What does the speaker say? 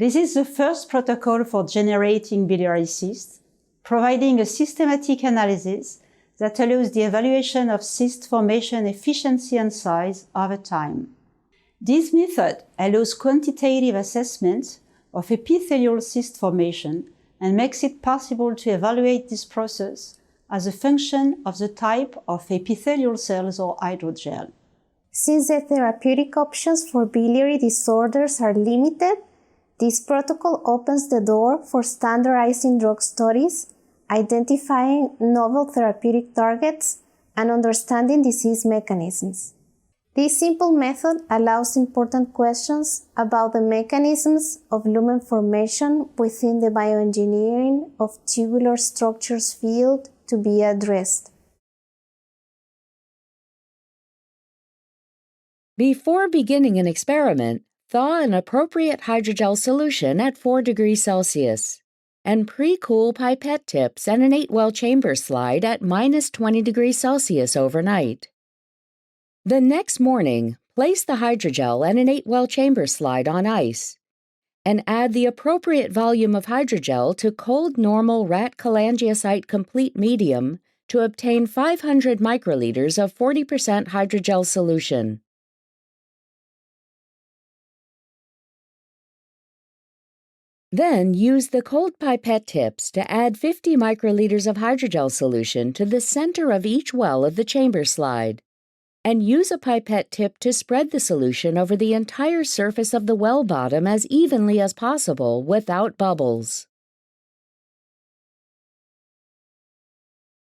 This is the first protocol for generating biliary cysts, providing a systematic analysis that allows the evaluation of cyst formation efficiency and size over time. This method allows quantitative assessment of epithelial cyst formation and makes it possible to evaluate this process as a function of the type of epithelial cells or hydrogel. Since the therapeutic options for biliary disorders are limited, this protocol opens the door for standardizing drug studies, identifying novel therapeutic targets, and understanding disease mechanisms. This simple method allows important questions about the mechanisms of lumen formation within the bioengineering of tubular structures field to be addressed. Before beginning an experiment, thaw an appropriate hydrogel solution at 4 degrees Celsius and pre-cool pipette tips and an 8-well chamber slide at -20 degrees Celsius overnight. The next morning, place the hydrogel and an 8-well chamber slide on ice and add the appropriate volume of hydrogel to cold normal rat cholangiocyte complete medium to obtain 500 microliters of 40% hydrogel solution. Then use the cold pipette tips to add 50 microliters of hydrogel solution to the center of each well of the chamber slide, and use a pipette tip to spread the solution over the entire surface of the well bottom as evenly as possible without bubbles.